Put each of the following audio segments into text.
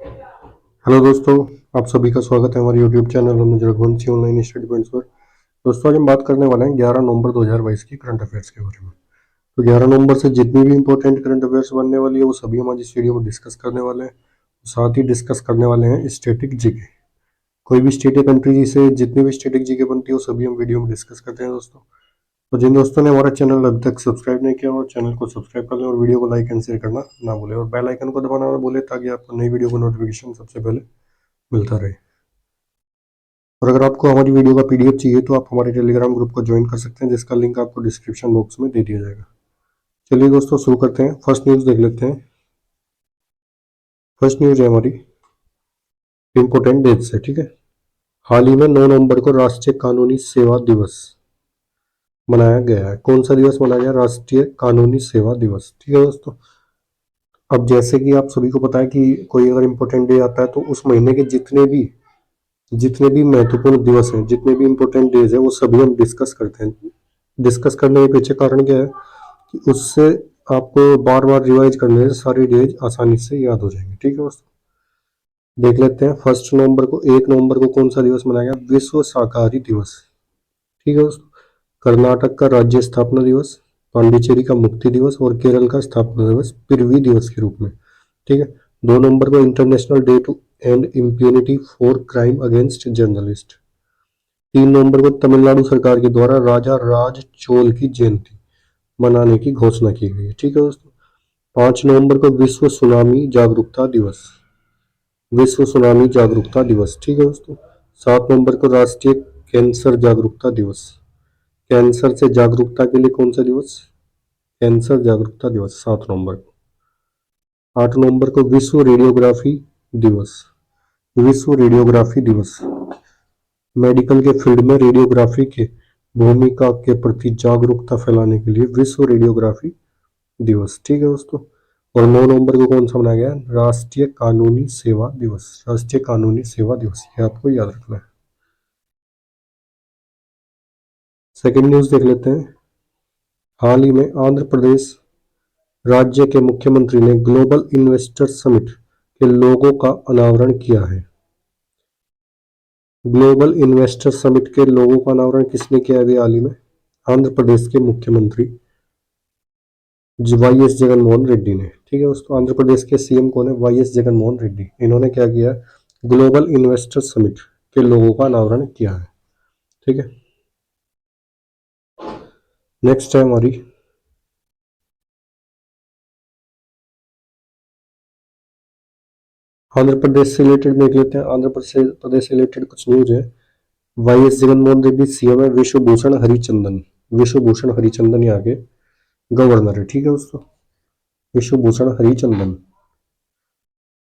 Hello दोस्तों, आप सभी का स्वागत है हमारे यूट्यूब चैनल अनुज रघुवंशी ऑनलाइन स्टडी पॉइंट्स पर। दोस्तों, आज हम बात करने वाले हैं 11 नवंबर 2022 की करंट अफेयर्स के बारे में। तो 11 नवंबर से जितनी भी इंपॉर्टेंट करंट अफेयर्स बनने वाली है वो सभी हम आज इस वीडियो में डिस्कस करने वाले हैं। साथ ही डिस्कस करने वाले हैं स्टैटिक जीके। कोई भी स्टेट या कंट्री से जितनी भी स्टैटिक जीके बनती है वो सभी हम वीडियो में डिस्कस करते हैं दोस्तों। तो जिन दोस्तों ने हमारा चैनल अभी तक सब्सक्राइब नहीं किया और चैनल को सब्सक्राइब कर लें और वीडियो को लाइक एंड शेयर करना ना भूलें और बेल आइकन को दबाना ना भूलें ताकि आपको नई वीडियो को नोटिफिकेशन सबसे पहले मिलता रहे। और अगर आपको हमारी वीडियो का पीडीएफ चाहिए तो आप हमारे टेलीग्राम ग्रुप को ज्वाइन कर सकते हैं, जिसका लिंक आपको डिस्क्रिप्शन बॉक्स में दे दिया जाएगा। चलिए दोस्तों, शुरू करते हैं। फर्स्ट न्यूज़ देख लेते हैं। फर्स्ट न्यूज़ है हमारी इम्पोर्टेंट डेट से, ठीक है। हाल ही में 9 नवंबर को राष्ट्रीय कानूनी सेवा दिवस मनाया गया है। कौन सा दिवस मनाया गया? राष्ट्रीय कानूनी सेवा दिवस, ठीक है दोस्तों। अब जैसे कि आप सभी को पता है कि कोई अगर इम्पोर्टेंट डे आता है तो उस महीने के जितने भी महत्वपूर्ण दिवस हैं, जितने भी इम्पोर्टेंट डेज है वो सभी हम डिस्कस करते हैं। डिस्कस करने के पीछे कारण क्या है कि उससे आपको बार बार रिवाइज करने से सारे डेज आसानी से याद हो जाएंगे, ठीक है दोस्तों। देख लेते हैं। फर्स्ट नवंबर को 1 नवंबर को कौन सा दिवस मनाया गया? विश्व शाकाहारी दिवस, ठीक है दोस्तों। कर्नाटक का राज्य स्थापना दिवस, पांडिचेरी का मुक्ति दिवस और केरल का स्थापना दिवस पृथ्वी दिवस के रूप में, ठीक है। 2 नवंबर को international day to end impunity for crime against journalist. 3 नवंबर को तमिलनाडु सरकार के द्वारा राजा राज चोल की जयंती मनाने की घोषणा की गई है, ठीक है दोस्तों। 5 नवंबर को विश्व सुनामी जागरूकता दिवस, विश्व सुनामी जागरूकता दिवस, ठीक है दोस्तों। 7 नवंबर को राष्ट्रीय कैंसर जागरूकता दिवस, कैंसर से जागरूकता के लिए कौन सा दिवस? कैंसर जागरूकता दिवस 7 नवंबर को। 8 नवंबर को विश्व रेडियोग्राफी दिवस, विश्व रेडियोग्राफी दिवस। मेडिकल के फील्ड में रेडियोग्राफी के भूमिका के प्रति जागरूकता फैलाने के लिए विश्व रेडियोग्राफी दिवस, ठीक है दोस्तों। और 9 नवंबर को कौन सा मनाया गया? राष्ट्रीय कानूनी सेवा दिवस, राष्ट्रीय कानूनी सेवा दिवस, ये आपको याद रखना है। सेकेंड न्यूज देख लेते हैं। हाल ही में आंध्र प्रदेश राज्य के मुख्यमंत्री ने ग्लोबल इन्वेस्टर समिट के लोगो का अनावरण किया है। ग्लोबल इन्वेस्टर समिट के लोगों का अनावरण किसने किया है हाल ही में? आंध्र प्रदेश के मुख्यमंत्री वाई एस जगनमोहन रेड्डी ने, ठीक है दोस्तों। आंध्र प्रदेश के सीएम कौन है? Y S Jaganmohan Reddy. इन्होंने क्या किया? ग्लोबल इन्वेस्टर समिट के लोगों का अनावरण किया है, ठीक है। नेक्स्ट है हमारी आंध्र प्रदेश से रिलेटेड देख लेते हैं। आंध्र प्रदेश से रिलेटेड कुछ न्यूज है। Y S Jaganmohan Reddy CM है। विश्वभूषण हरिचंदन, विश्वभूषण हरिचंदन यहाँ के गवर्नर है, ठीक है दोस्तों। विश्वभूषण हरिचंदन।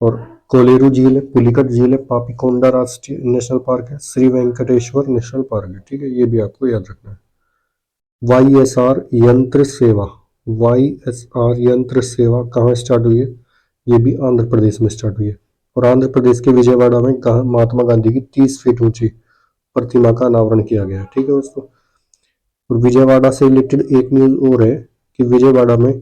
और कोलेरू झील है, पुलिकट झील है, पापीकोंडा राष्ट्रीय नेशनल पार्क है, श्री वेंकटेश्वर नेशनल पार्क है, ठीक है। ये भी आपको याद रखना है। वाई एस आर यंत्र सेवा, वाई एस आर यंत्र सेवा कहाँ स्टार्ट हुई है? ये भी आंध्र प्रदेश में स्टार्ट हुई है। और आंध्र प्रदेश के विजयवाड़ा में कहा महात्मा गांधी की 30 फीट ऊंची प्रतिमा का अनावरण किया गया, ठीक है दोस्तों। और विजयवाड़ा से रिलेटेड एक न्यूज और है कि विजयवाड़ा में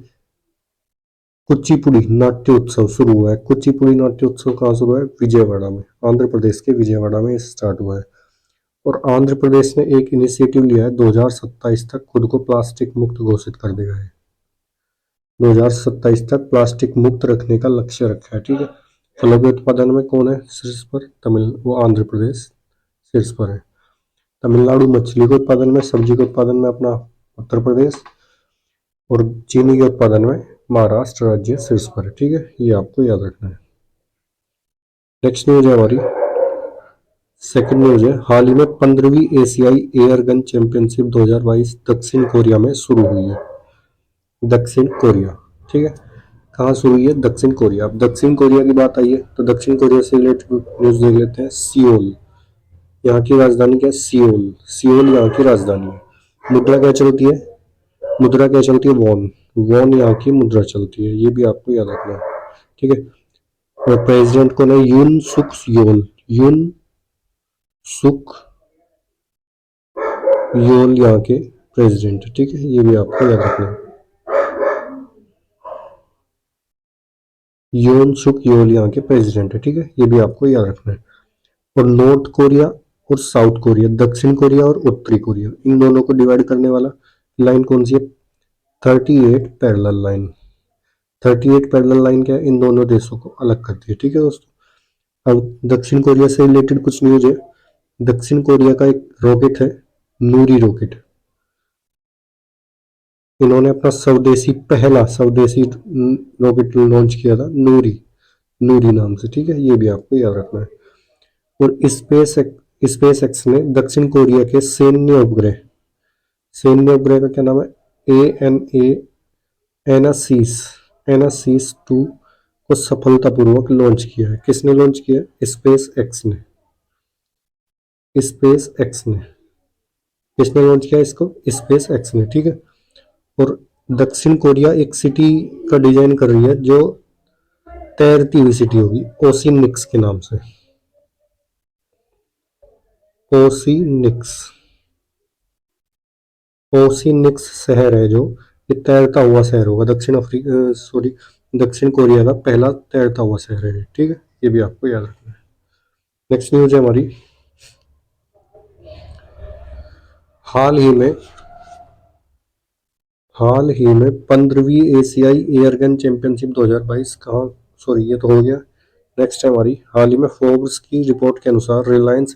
कुचिपुड़ी नाट्योत्सव शुरू हुआ है। कुचिपुड़ी नाट्योत्सव कहाँ शुरू हुआ है? विजयवाड़ा में, आंध्र प्रदेश के विजयवाड़ा में स्टार्ट हुआ है। और आंध्र प्रदेश ने एक इनिशिएटिव लिया है, 2027 तक खुद को प्लास्टिक मुक्त घोषित कर देगा है। 2027 तक प्लास्टिक मुक्त रखने का लक्ष्य रखा है, ठीक है। फलों के उत्पादन में कौन है शीर्ष पर? वो आंध्र प्रदेश शीर्ष पर है। तमिलनाडु मछली के उत्पादन में, सब्जी के उत्पादन में अपना उत्तर प्रदेश, और चीनी के उत्पादन में महाराष्ट्र राज्य शीर्ष पर है, ठीक है। ये आपको याद रखना है। नेक्स्ट न्यूज है हमारी सेकंड न्यूज है। हाल ही में 15वीं एशियाई एयर गन चैंपियनशिप 2022 दक्षिण कोरिया में शुरू हुई है। दक्षिण कोरिया, ठीक है। कहाँ शुरू हुई है? दक्षिण कोरिया। अब दक्षिण कोरिया की बात आई है तो दक्षिण कोरिया से रिलेटेड न्यूज देख लेते हैं। सियोल, यहाँ की राजधानी क्या है? सियोल, सियोल यहाँ की राजधानी है। मुद्रा क्या चलती है? मुद्रा क्या चलती है? वॉन, वॉन यहाँ की मुद्रा चलती है। ये भी आपको याद रखना है, ठीक है। और प्रेसिडेंट कौन है? यून सुक योल, यून सुक योल यहाँ के प्रेसिडेंट, ठीक है। ये भी आपको याद रखना है। योन सुक योल यहाँ के प्रेसिडेंट है, ठीक है, ये भी आपको याद रखना है। और नॉर्थ कोरिया और साउथ कोरिया, दक्षिण कोरिया और उत्तरी कोरिया, इन दोनों को डिवाइड करने वाला लाइन कौन सी है? 38 पैरेलल लाइन। 38 पैरेलल लाइन क्या है? इन दोनों देशों को अलग करती है, ठीक है दोस्तों। अब दक्षिण कोरिया से रिलेटेड कुछ न्यूज है। दक्षिण कोरिया का एक रॉकेट है, नूरी रॉकेट। इन्होंने अपना पहला स्वदेशी रॉकेट लॉन्च किया था, नूरी नूरी नाम से, ठीक है, ये भी आपको याद रखना है। और स्पेस एक्स ने दक्षिण कोरिया के सैन्य उपग्रह का क्या नाम है? ए एनासीस एनासीस 2 को सफलतापूर्वक लॉन्च किया है। किसने लॉन्च किया? स्पेस एक्स ने किसने लॉन्च किया इसको? स्पेस एक्स ने, ठीक है। और दक्षिण कोरिया एक सिटी का डिजाइन कर रही है जो तैरती हुई सिटी होगी, ओसिनिक्स के नाम से। ओसिनिक्स ओसिनिक्स शहर है जो, ये तैरता हुआ शहर होगा। दक्षिण कोरिया का पहला तैरता हुआ शहर है, ठीक है, ये भी आपको याद रखना है। नेक्स्ट न्यूज है हमारी, हाल ही में 15वीं एशियाई एयरगन चैंपियनशिप 2022 कहाँ, सॉरी ये तो हो गया। नेक्स्ट है हमारी, हाल ही में फोर्ब्स की रिपोर्ट के अनुसार रिलायंस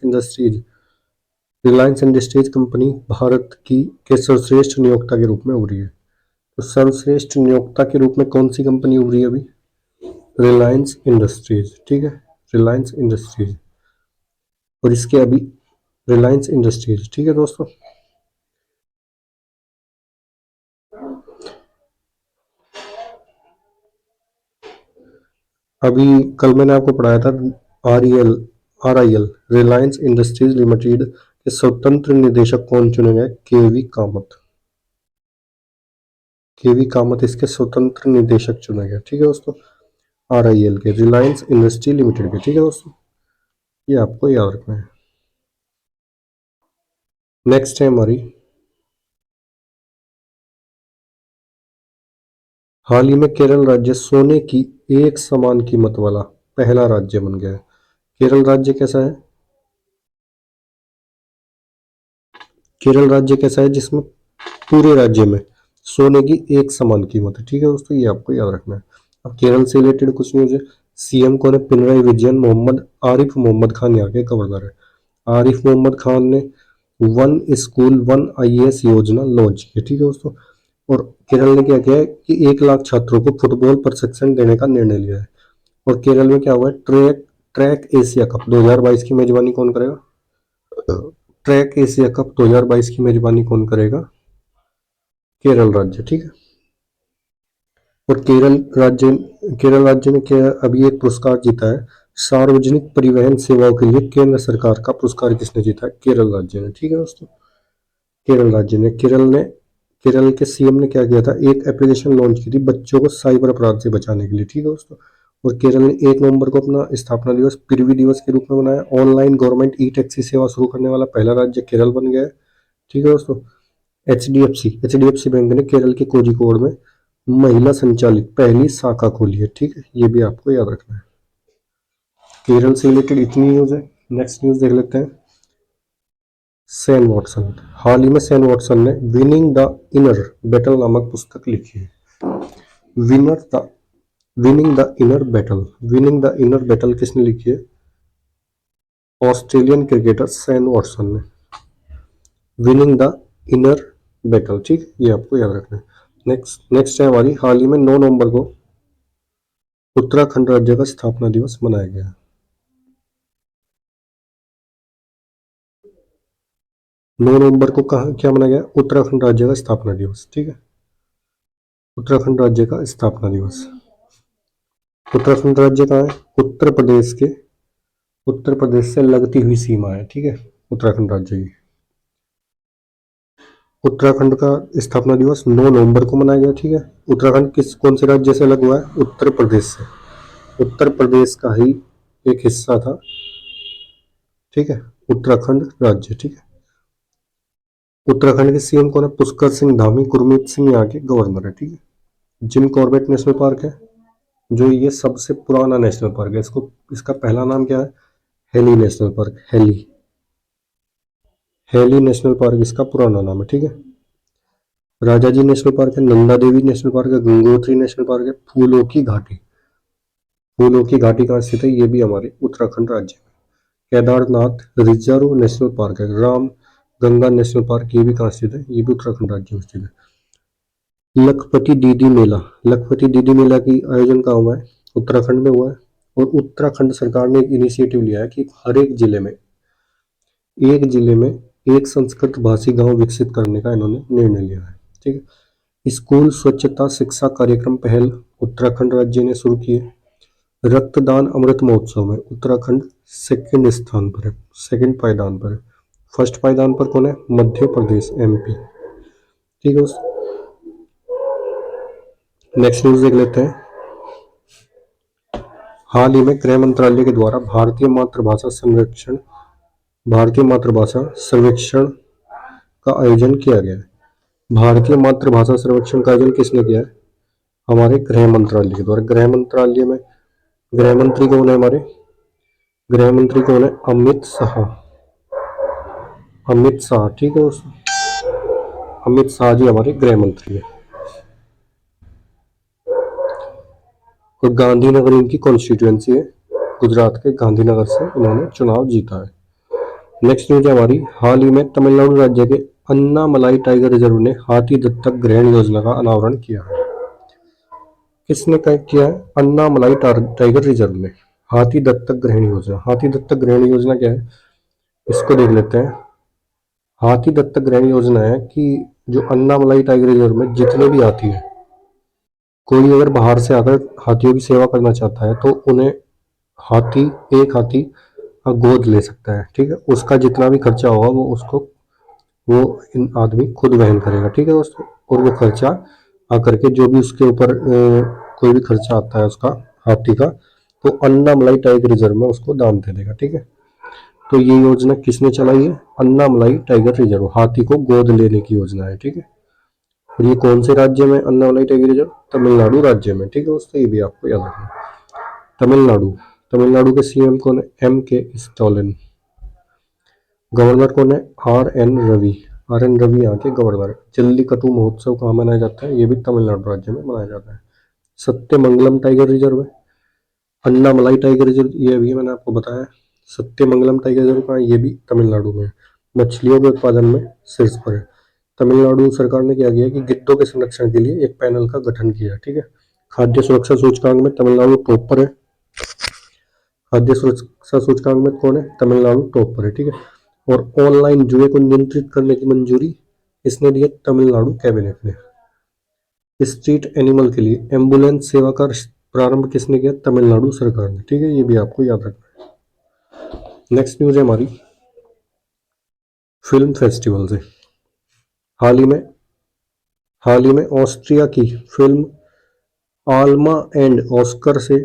इंडस्ट्रीज कंपनी भारत की के सर्वश्रेष्ठ नियोक्ता के रूप में उभरी है। तो सर्वश्रेष्ठ नियोक्ता के रूप में कौन सी कंपनी उभरी है अभी? रिलायंस इंडस्ट्रीज, ठीक है, रिलायंस इंडस्ट्रीज। और इसके अभी रिलायंस इंडस्ट्रीज, ठीक है दोस्तों। अभी कल मैंने आपको पढ़ाया था, are I L Reliance industries limited के स्वतंत्र निदेशक कौन चुने गए? केवी कामत इसके स्वतंत्र निदेशक चुने गए, ठीक है दोस्तों, आर आई एल के, रिलायंस इंडस्ट्री लिमिटेड के, ठीक है दोस्तों, ये आपको याद रखना है। नेक्स्ट है हमारी, हाल ही में केरल राज्य सोने की एक समान कीमत वाला पहला राज्य बन गया है। केरल राज्य कैसा है? केरल राज्य कैसा है जिसमें पूरे राज्य में सोने की एक समान कीमत है, ठीक है दोस्तों, ये आपको याद रखना है। अब केरल से रिलेटेड कुछ न्यूज है। सीएम कौन है? पिनराई विजयन। आरिफ मोहम्मद खान यहाँ के गवर्नर है। आरिफ मोहम्मद खान ने वन स्कूल वन आईएएस योजना लॉन्च की, ठीक है दोस्तों। और केरल ने क्या किया है कि 1 लाख छात्रों को फुटबॉल प्रशिक्षण देने का निर्णय लिया है। और केरल में क्या हुआ है? ट्रैक एशिया कप 2022 की मेजबानी कौन करेगा? ट्रैक एशिया कप 2022 की मेजबानी कौन करेगा? केरल राज्य, ठीक है। और केरल राज्य ने क्या अभी एक पुरस्कार जीता है, सार्वजनिक परिवहन सेवाओं के लिए केंद्र सरकार का पुरस्कार किसने जीता है? केरल राज्य ने, ठीक है दोस्तों, केरल राज्य ने। केरल के सीएम ने क्या किया था? एक एप्लीकेशन लॉन्च की थी बच्चों को साइबर अपराध से बचाने के लिए, ठीक है दोस्तों। और केरल ने 1 नवंबर को अपना स्थापना दिवस पृथ्वी दिवस के रूप में मनाया। ऑनलाइन गवर्नमेंट ई टैक्सी सेवा शुरू करने वाला पहला राज्य केरल बन गया है, ठीक है दोस्तों। H D F C bank ने केरल के कोझिकोड में महिला संचालित पहली शाखा खोली है, ठीक है, ये भी आपको याद रखना है। केरल से रिलेटेड इतनी न्यूज है। नेक्स्ट न्यूज देख लेते हैं। सैम वॉटसन, हाल ही में सैम वॉटसन ने विनिंग द इनर बैटल नामक पुस्तक लिखी है। Winner the winning the inner battle किसने लिखी है? ऑस्ट्रेलियन क्रिकेटर सैम वॉटसन ने। विनिंग द इनर बैटल, ठीक, ये आपको याद रखना है। नेक्स्ट है हमारी, हाल ही में 9 नवंबर को उत्तराखंड राज्य का स्थापना दिवस मनाया गया। 9 नवंबर को कहा क्या मनाया गया? उत्तराखंड राज्य का स्थापना दिवस, ठीक है, उत्तराखंड राज्य का स्थापना दिवस। उत्तराखंड राज्य कहाँ है? उत्तर प्रदेश से लगती हुई सीमा है, ठीक है, उत्तराखंड राज्य की। उत्तराखंड का स्थापना दिवस 9 नवंबर को मनाया गया, ठीक है। उत्तराखंड कौन से राज्य से अलग हुआ है? उत्तर प्रदेश से। उत्तर प्रदेश का ही एक हिस्सा था, ठीक है, उत्तराखंड राज्य, ठीक है। उत्तराखंड के सीएम कौन है? पुष्कर सिंह धामी। गुरमीत सिंह यहाँ के गवर्नर है, ठीक है। जिम कॉर्बेट नेशनल पार्क है, जो ये सबसे पुराना नेशनल पार्क है, इसका पहला नाम क्या है? Heli national park. Heli national park इसका पुराना नाम है, ठीक है। राजाजी नेशनल पार्क है, नंदा देवी नेशनल पार्क है, गंगोत्री नेशनल पार्क है, फूलों की घाटी। फूलों की घाटी कहाँ स्थित है? ये भी हमारे उत्तराखंड राज्य में। केदारनाथ रिजर्व नेशनल पार्क है, राम गंगा नेशनल पार्क, ये भी कहाँ स्थित है? ये भी उत्तराखंड राज्य में स्थित है। लखपति दीदी मेला, लखपति दीदी मेला की आयोजन कहाँ हुआ है? उत्तराखंड में हुआ है। और उत्तराखंड सरकार ने एक इनिशिएटिव लिया है कि हर एक जिले में एक संस्कृत भाषी गांव विकसित करने का इन्होंने निर्णय लिया है, ठीक है। स्कूल स्वच्छता शिक्षा कार्यक्रम पहल उत्तराखंड राज्य ने शुरू की है। रक्तदान अमृत महोत्सव में उत्तराखंड सेकंड स्थान पर है, सेकंड पायदान पर है। फर्स्ट पायदान पर कौन है? मध्य प्रदेश, एमपी, ठीक है। नेक्स्ट न्यूज देख लेते हैं। हाल ही में गृह मंत्रालय के द्वारा भारतीय मातृभाषा सर्वेक्षण का आयोजन किया गया है। भारतीय मातृभाषा सर्वेक्षण का आयोजन किसने किया है? हमारे गृह मंत्रालय के द्वारा। गृह मंत्रालय में गृह मंत्री कौन है? हमारे गृह मंत्री कौन है? अमित शाह, ठीक है। अमित शाह जी हमारे गृह मंत्री है। और गांधीनगर इनकी कॉन्स्टिट्यूएंसी है, गुजरात के गांधीनगर से इन्होंने चुनाव जीता है। नेक्स्ट न्यूज है हमारी। हाल ही में तमिलनाडु राज्य के अन्नामलाई टाइगर रिजर्व ने हाथी दत्तक ग्रहण योजना का अनावरण किया है। किसने किया है? अन्नामलाई टाइगर रिजर्व में हाथी दत्तक ग्रहण योजना। हाथी दत्तक ग्रहण योजना क्या है? इसको देख लेते हैं। हाथी दत्तक ग्रहण योजना है कि जो अन्नामलाई टाइगर रिजर्व में जितने भी हाथी हैं, कोई अगर बाहर से आकर हाथियों की सेवा करना चाहता है तो उन्हें हाथी एक हाथी का गोद ले सकता है, ठीक है। उसका जितना भी खर्चा होगा वो इन आदमी खुद वहन करेगा, ठीक है दोस्तों। और वो खर्चा आकर के जो भी उसके ऊपर कोई भी खर्चा आता है उसका, हाथी का, तो अन्नामलाई टाइगर रिजर्व में उसको दान दे देगा, ठीक है। तो ये योजना किसने चलाई है? अन्नामलाई टाइगर रिजर्व, हाथी को गोद लेने की योजना है, ठीक है। और ये कौन से राज्य में अन्नामलाई टाइगर रिजर्व? तमिलनाडु राज्य में, ठीक है दोस्तों। ये भी आपको याद रखना। तमिलनाडु के सीएम कौन है? M.K. स्टालिन। गवर्नर कौन है? आर एन रवि यहाँ के गवर्नर है। जल्लीकट्टू महोत्सव कहाँ मनाया जाता है? ये भी तमिलनाडु राज्य में मनाया जाता है। सत्यमंगलम टाइगर रिजर्व है। अन्नामलाई टाइगर रिजर्व ये अभी मैंने आपको बताया। सत्यमंगलम टाइगर रिजर्व कहाँ है? ये भी तमिलनाडु में है। मछलियों के उत्पादन में शीर्ष पर है। तमिलनाडु सरकार ने क्या किया कि गिद्धों के संरक्षण के लिए एक पैनल का गठन किया, ठीक है। खाद्य सुरक्षा सूचकांक में तमिलनाडु टॉप पर है। खाद्य सुरक्षा सूचकांक में कौन है? तमिलनाडु टॉप पर है, ठीक है। और ऑनलाइन जुए को नियंत्रित करने की मंजूरी इसने दी है? तमिलनाडु कैबिनेट ने। स्ट्रीट एनिमल के लिए एम्बुलेंस सेवा का प्रारंभ किसने किया? तमिलनाडु सरकार ने, ठीक है। ये भी आपको याद रखना है। नेक्स्ट न्यूज है हमारी फिल्म फेस्टिवल से। हाल ही में ऑस्ट्रिया की फिल्म आल्मा एंड ऑस्कर से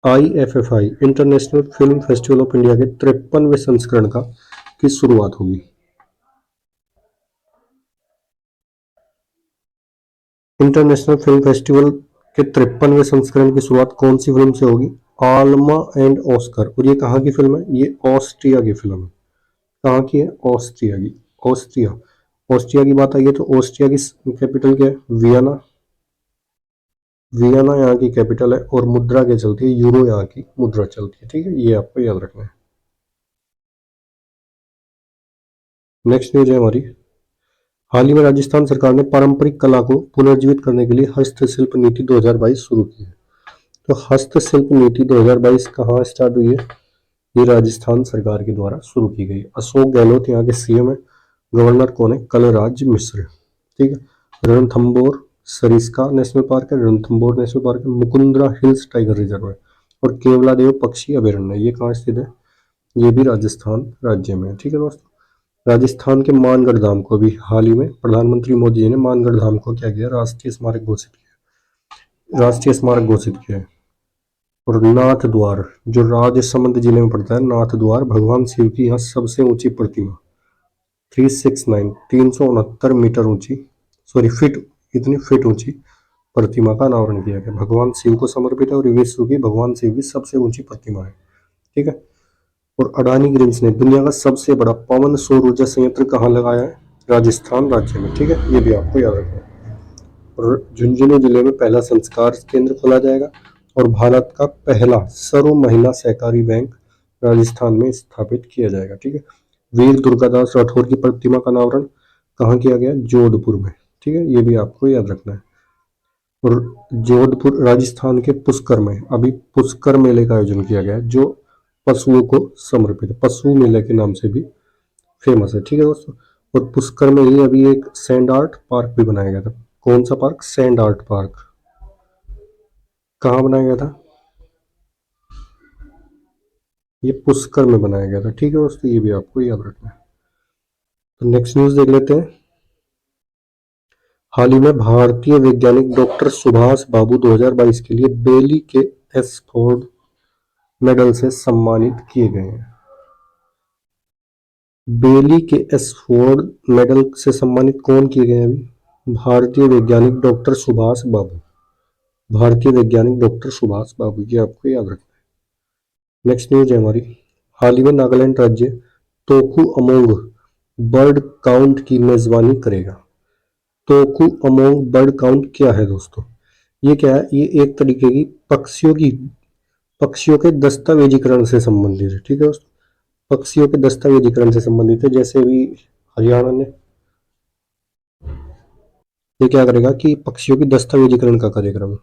IFFI international film festival of India के 53वें संस्करण की शुरुआत होगी। इंटरनेशनल फिल्म फेस्टिवल के 53वें संस्करण की शुरुआत कौन सी फिल्म से होगी? आल्मा एंड ऑस्कर। और ये कहाँ की फिल्म है? ये ऑस्ट्रिया की फिल्म है। कहाँ की है? ऑस्ट्रिया की। ऑस्ट्रिया की बात आई है तो ऑस्ट्रिया की कैपिटल क्या है? वियना यहाँ की कैपिटल है। और मुद्रा क्या चलती है? यूरो यहाँ की मुद्रा चलती है, ठीक है। ये आपको याद रखना है। नेक्स्ट न्यूज है हमारी। हाल ही में राजस्थान सरकार ने पारंपरिक कला को पुनर्जीवित करने के लिए हस्तशिल्प नीति 2022 शुरू की है। तो हस्तशिल्प नीति 2022 कहाँ स्टार्ट हुई है? ये राजस्थान सरकार के द्वारा शुरू की गई। अशोक गहलोत यहाँ के सीएम है। गवर्नर कौन है? कलराज मिश्र, ठीक है। रणथंबोर सरिस्का नेशनल पार्क है, रणथंबोर नेशनल पार्क है। मुकुंदरा हिल्स टाइगर रिजर्व है। और केवलादेव पक्षी अभयारण्य, ये कहाँ स्थित है? ये भी राजस्थान राज्य में है, ठीक है दोस्तों। राजस्थान के मानगढ़ धाम को भी हाल ही में प्रधानमंत्री मोदी जी ने मानगढ़ धाम को क्या किया? राष्ट्रीय स्मारक घोषित किया है। और नाथ द्वार जो राजसमंद जिले में पड़ता है, नाथ द्वार भगवान शिव की यहाँ सबसे ऊंची प्रतिमा 369 369 मीटर ऊंची, सॉरी फीट, इतनी फीट ऊंची प्रतिमा का अनावरण किया गया। भगवान शिव को समर्पित है और विश्व की भगवान शिव की सबसे ऊंची प्रतिमा है। ठीक है। और अडानी ग्रीन्स ने दुनिया का सबसे बड़ा पवन सौर ऊर्जा संयंत्र कहाँ लगाया है? राजस्थान राज्य में। ठीक है, ये भी आपको याद रखना है। और झुंझुनू जिले में पहला संस्कार केंद्र खोला जाएगा। और भारत का पहला सर्व महिला सहकारी बैंक राजस्थान में स्थापित किया जाएगा। ठीक है। वीर दुर्गादास राठौर की प्रतिमा का अनावरण कहाँ किया गया? जोधपुर में। ठीक है, ये भी आपको याद रखना है। और जोधपुर राजस्थान के पुष्कर में अभी पुष्कर मेले का आयोजन किया गया है, जो पशुओं को समर्पित है, पशु मेले के नाम से भी फेमस है। ठीक है दोस्तों। और पुष्कर में ही अभी एक सैंड आर्ट पार्क भी बनाया गया था। कौन सा पार्क? Sand art park. कहाँ बनाया गया था? ये पुष्कर में बनाया गया था। ठीक है दोस्तों, ये भी आपको याद रखना है। तो नेक्स्ट न्यूज देख लेते हैं। हाल ही में भारतीय वैज्ञानिक डॉक्टर सुभाष बाबू 2022 के लिए बेली के एसफोर्ड मेडल से सम्मानित किए गए हैं। बेली के एसफोर्ड मेडल से सम्मानित कौन किए गए हैं अभी? भारतीय वैज्ञानिक डॉक्टर सुभाष बाबू। भारतीय वैज्ञानिक डॉक्टर सुभाष बाबू, ये आपको याद रखना है। नेक्स्ट न्यूज है हमारी। हाल ही में नागालैंड राज्य तोकू अमोंग बर्ड काउंट की मेजबानी करेगा। तोकू अमोंग बर्ड काउंट क्या है दोस्तों? ये क्या है? ये एक तरीके की पक्षियों के दस्तावेजीकरण से संबंधित है। ठीक है दोस्तों, पक्षियों के दस्तावेजीकरण से संबंधित है। जैसे अभी हरियाणा ने ये क्या करेगा कि पक्षियों की दस्तावेजीकरण का कार्यक्रम है।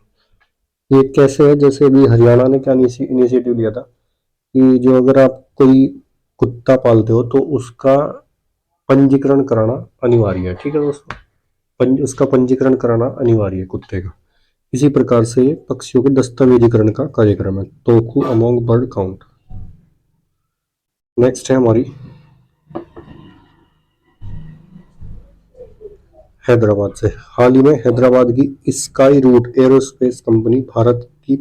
ये कैसे है? जैसे अभी हरियाणा ने क्या इनिशिएटिव लिया था कि जो अगर आप कोई कुत्ता पालते हो तो उसका पंजीकरण कराना अनिवार्य है। ठीक है दोस्तों, उसका पंजीकरण कराना अनिवार्य है कुत्ते का। इसी प्रकार से ये पक्षियों के दस्तावेजीकरण का कार्यक्रम है, तोकू अमोंग बर्ड काउंट। नेक्स्ट है हमारी हैदराबाद से। हाल ही में हैदराबाद की Skyroot aerospace company Bharat की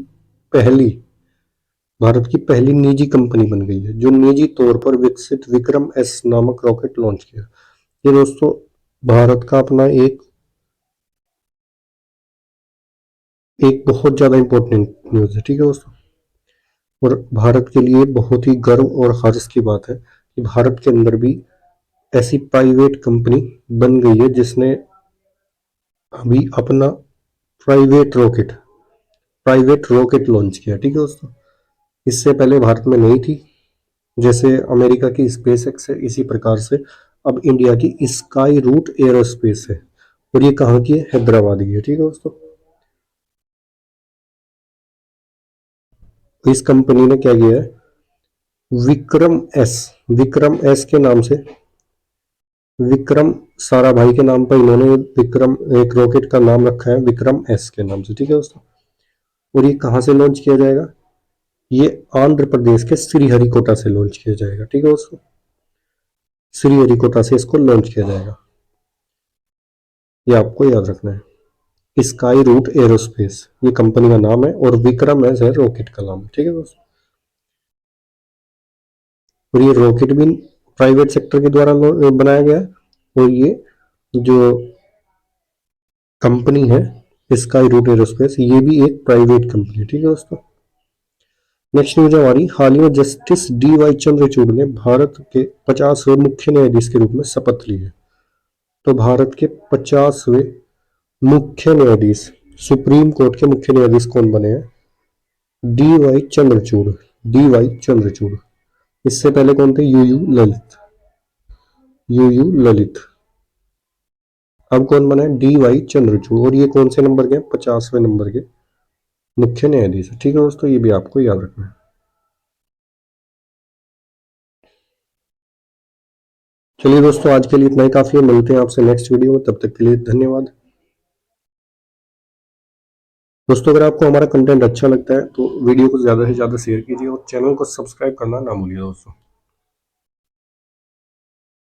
पहली निजी कंपनी बन गई है, जो निजी तौर पर विकसित विक्रम एस नामक रॉकेट लॉन्च किया। ये दोस्तों भारत का अपना एक बहुत ज्यादा इंपॉर्टेंट न्यूज है। ठीक है दोस्तों। और भारत के लिए बहुत ही गर्व और हर्ष की बात है कि भारत के अंदर भी ऐसी प्राइवेट कंपनी बन गई है जिसने अभी अपना प्राइवेट रॉकेट लॉन्च किया। ठीक है दोस्तों, इससे पहले भारत में नहीं थी। जैसे अमेरिका की स्पेस एक्स है, इसी प्रकार से अब इंडिया की स्काई रूट एरोस्पेस है। और ये कहाँ की है? हैदराबाद की है। ठीक है दोस्तों। इस कंपनी ने क्या किया है? विक्रम एस के नाम से, विक्रम साराभाई के नाम पर इन्होंने विक्रम एक रॉकेट का नाम रखा है विक्रम एस के नाम से। ठीक है दोस्तों। और ये कहाँ से लॉन्च किया जाएगा? ये आंध्र प्रदेश के श्रीहरिकोटा से लॉन्च किया जाएगा। ठीक है दोस्तों, श्रीहरिकोटा से इसको लॉन्च किया जाएगा, ये आपको याद रखना है। स्काई रूट एरोस्पेस ये कंपनी का नाम है और विक्रम एस है रॉकेट का नाम। ठीक है दोस्तों। और ये रॉकेट भी प्राइवेट सेक्टर के द्वारा बनाया गया है। और ये जो कंपनी है स्काई रूट एरोस्पेस, ये भी एक प्राइवेट कंपनी है। ठीक है दोस्तों। नेक्स्ट न्यूज हमारी। हाल ही में जस्टिस डी वाई चंद्रचूड़ ने भारत के 50वें मुख्य न्यायाधीश के रूप में शपथ ली है। तो भारत के 50वें मुख्य न्यायाधीश, सुप्रीम कोर्ट के मुख्य न्यायाधीश कौन बने हैं? D Y Chandrachud. इससे पहले कौन थे? U U Lalit. अब कौन बना है? D Y Chandrachud. और ये कौन से नंबर के? 50वें नंबर के मुख्य न्यायाधीश। ठीक है दोस्तों, ये भी आपको याद रखना है। चलिए दोस्तों, आज के लिए इतना ही काफी है। मिलते हैं आपसे नेक्स्ट वीडियो में, तब तक के लिए धन्यवाद। दोस्तों अगर आपको हमारा कंटेंट अच्छा लगता है तो वीडियो को ज़्यादा से ज़्यादा शेयर कीजिए और चैनल को सब्सक्राइब करना ना भूलिए दोस्तों।